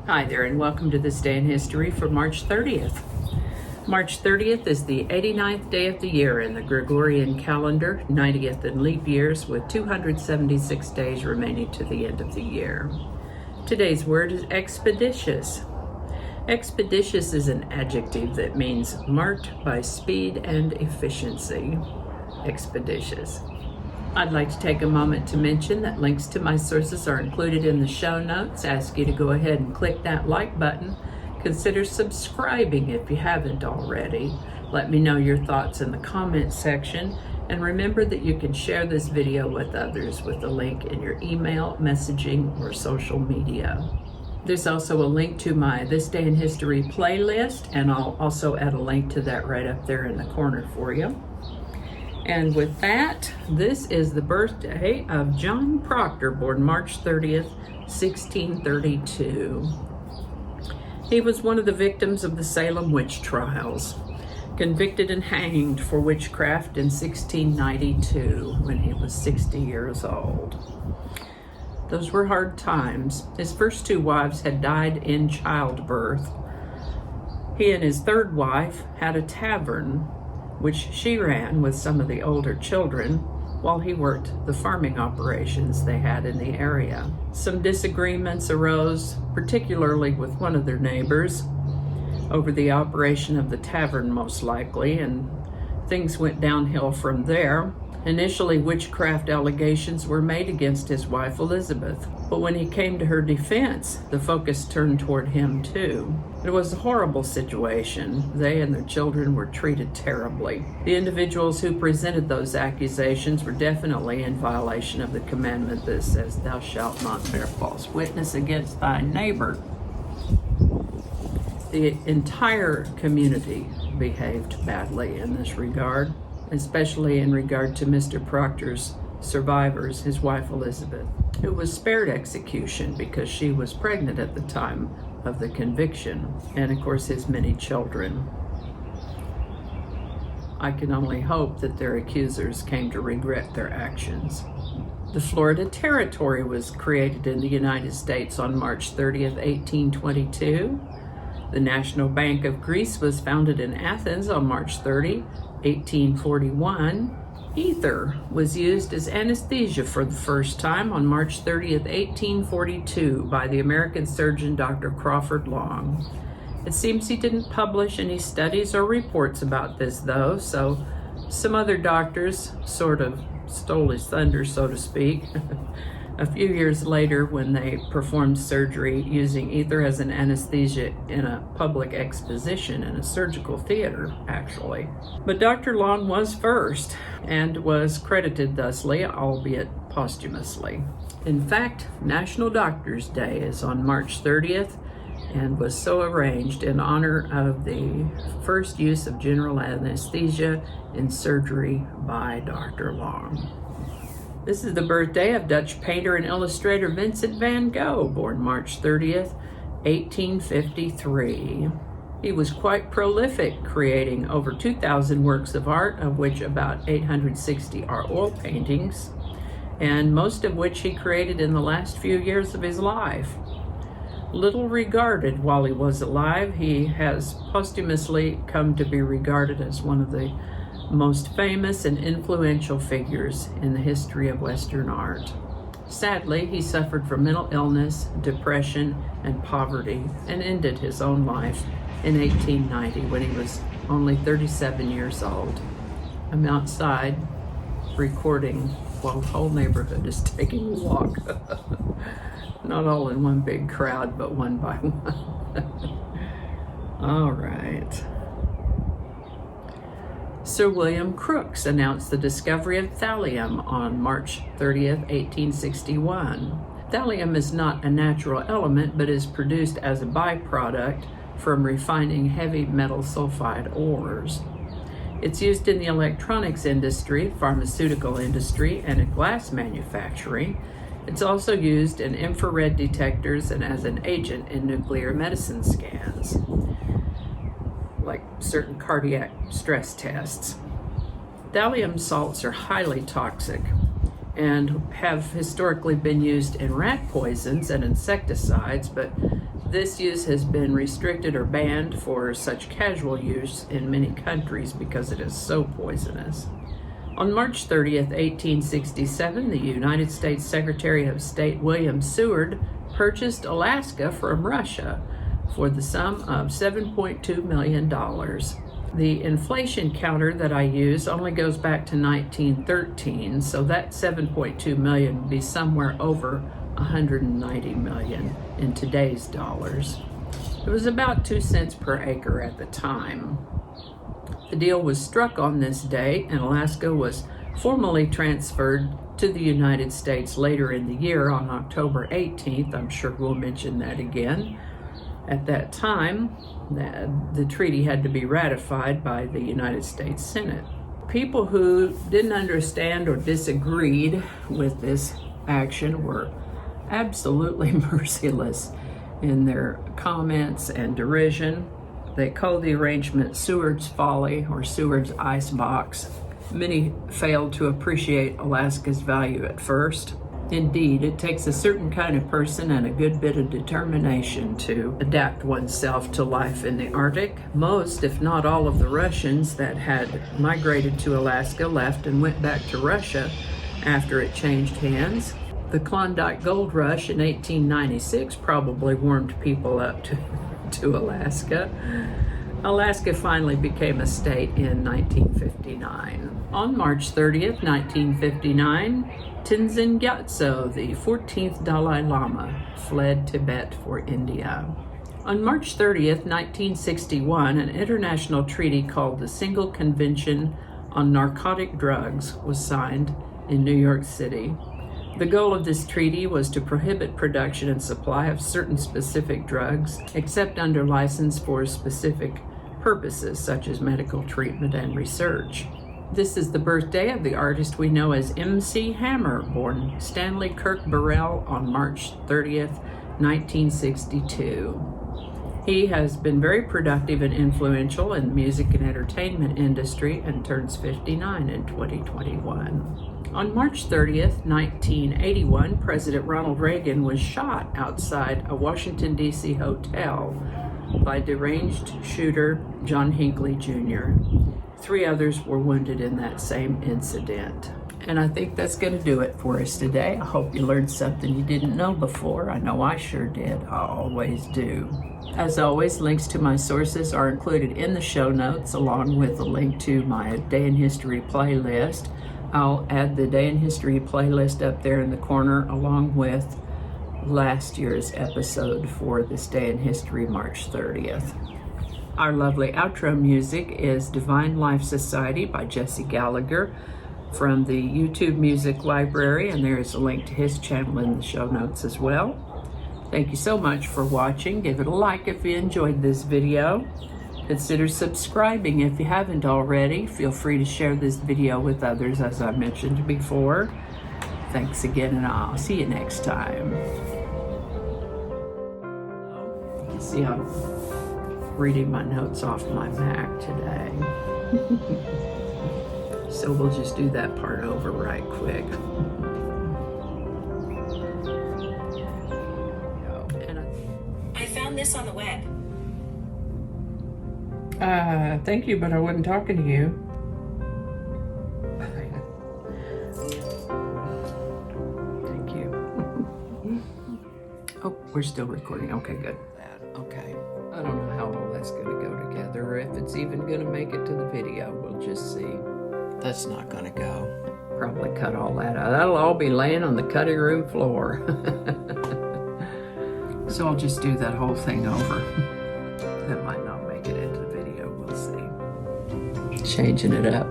Hi there, and welcome to this day in history for March 30th. March 30th is the 89th day of the year in the Gregorian calendar, 90th in leap years, with 276 days remaining to the end of the year. Today's word is expeditious. Expeditious is an adjective that means marked by speed and efficiency. Expeditious. I'd like to take a moment to mention that links to my sources are included in the show notes. I ask you to go ahead and click that like button. Consider subscribing if you haven't already. Let me know your thoughts in the comments section. And remember that you can share this video with others with a link in your email, messaging, or social media. There's also a link to my This Day in History playlist, and I'll also add a link to that right up there in the corner for you. And with that, this is the birthday of John Proctor, born March 30th, 1632. He was one of the victims of the Salem witch trials, convicted and hanged for witchcraft in 1692 when he was 60 years old. Those were hard times. His first two wives had died in childbirth. He and his third wife had a tavern, which she ran with some of the older children while he worked the farming operations they had in the area. Some disagreements arose, particularly with one of their neighbors, over the operation of the tavern most likely, and things went downhill from there. Initially, witchcraft allegations were made against his wife Elizabeth, but when he came to her defense, the focus turned toward him too. It was a horrible situation. They and their children were treated terribly. The individuals who presented those accusations were definitely in violation of the commandment that says, "Thou shalt not bear false witness against thy neighbor." The entire community behaved badly in this regard, especially in regard to Mr. Proctor's survivors, his wife Elizabeth, who was spared execution because she was pregnant at the time of the conviction, and of course his many children. I can only hope that their accusers came to regret their actions. The Florida Territory was created in the United States on March 30th, 1822. The National Bank of Greece was founded in Athens on March 30, 1841. Ether was used as anesthesia for the first time on March 30th, 1842 by the American surgeon Dr. Crawford Long. It seems he didn't publish any studies or reports about this though, so some other doctors sort of stole his thunder, so to speak. A few years later, when they performed surgery using ether as an anesthesia in a public exposition in a surgical theater, actually. But Dr. Long was first and was credited thusly, albeit posthumously. In fact, National Doctors' Day is on March 30th and was so arranged in honor of the first use of general anesthesia in surgery by Dr. Long. This is the birthday of Dutch painter and illustrator Vincent van Gogh, born March 30th, 1853. He was quite prolific, creating over 2,000 works of art, of which about 860 are oil paintings, and most of which he created in the last few years of his life. Little regarded while he was alive, he has posthumously come to be regarded as one of the most famous and influential figures in the history of Western art. Sadly, he suffered from mental illness, depression, and poverty, and ended his own life in 1890 when he was only 37 years old. I'm outside recording while the whole neighborhood is taking a walk. Not all in one big crowd, but one by one. All right. Sir William Crookes announced the discovery of thallium on March 30th, 1861. Thallium is not a natural element, but is produced as a byproduct from refining heavy metal sulfide ores. It's used in the electronics industry, pharmaceutical industry, and in glass manufacturing. It's also used in infrared detectors and as an agent in nuclear medicine scans, like certain cardiac stress tests. Thallium salts are highly toxic and have historically been used in rat poisons and insecticides, but this use has been restricted or banned for such casual use in many countries because it is so poisonous. On March 30th, 1867, the United States Secretary of State William Seward purchased Alaska from Russia for the sum of $7.2 million. The inflation counter that I use only goes back to 1913, so that $7.2 million would be somewhere over $190 million in today's dollars. It was about 2 cents per acre at the time. The deal was struck on this date, and Alaska was formally transferred to the United States later in the year on October 18th. I'm sure we'll mention that again. At that time, the treaty had to be ratified by the United States Senate. People who didn't understand or disagreed with this action were absolutely merciless in their comments and derision. They called the arrangement Seward's Folly or Seward's Icebox. Many failed to appreciate Alaska's value at first. Indeed, it takes a certain kind of person and a good bit of determination to adapt oneself to life in the Arctic. Most, if not all, of the Russians that had migrated to Alaska left and went back to Russia after it changed hands. The Klondike Gold Rush in 1896 probably warmed people up to Alaska. Alaska finally became a state in 1959. On March 30th, 1959, Tenzin Gyatso, the 14th Dalai Lama, fled Tibet for India. On March 30th, 1961, an international treaty called the Single Convention on Narcotic Drugs was signed in New York City. The goal of this treaty was to prohibit production and supply of certain specific drugs, except under license for specific purposes, such as medical treatment and research. This is the birthday of the artist we know as MC Hammer, born Stanley Kirk Burrell on March 30th, 1962. He has been very productive and influential in the music and entertainment industry and turns 59 in 2021. On March 30th, 1981, President Ronald Reagan was shot outside a Washington, D.C. hotel by deranged shooter John Hinckley Jr. 3 others were wounded in that same incident. And I think that's going to do it for us today. I hope you learned something you didn't know before. I know I sure did. I always do. As always, links to my sources are included in the show notes, along with a link to my Day in History playlist. I'll add the Day in History playlist up there in the corner, along with last year's episode for this Day in History, March 30th. Our lovely outro music is Divine Life Society by Jesse Gallagher from the YouTube Music Library, and there is a link to his channel in the show notes as well. Thank you so much for watching. Give it a like if you enjoyed this video. Consider subscribing if you haven't already. Feel free to share this video with others, as I mentioned before. Thanks again, and I'll see you next time. You see, I'm reading my notes off my Mac today. So we'll just do that part over right quick. I found this on the web. Thank you, but I wasn't talking to you. Thank you. Oh, we're still recording. Okay, good. Okay. I don't know how all that's going to go together, or if it's even going to make it to the video. We'll just see. That's not going to go. Probably cut all that out. That'll all be laying on the cutting room floor. So I'll just do that whole thing over. That might not make it into the video. We'll see. Changing it up.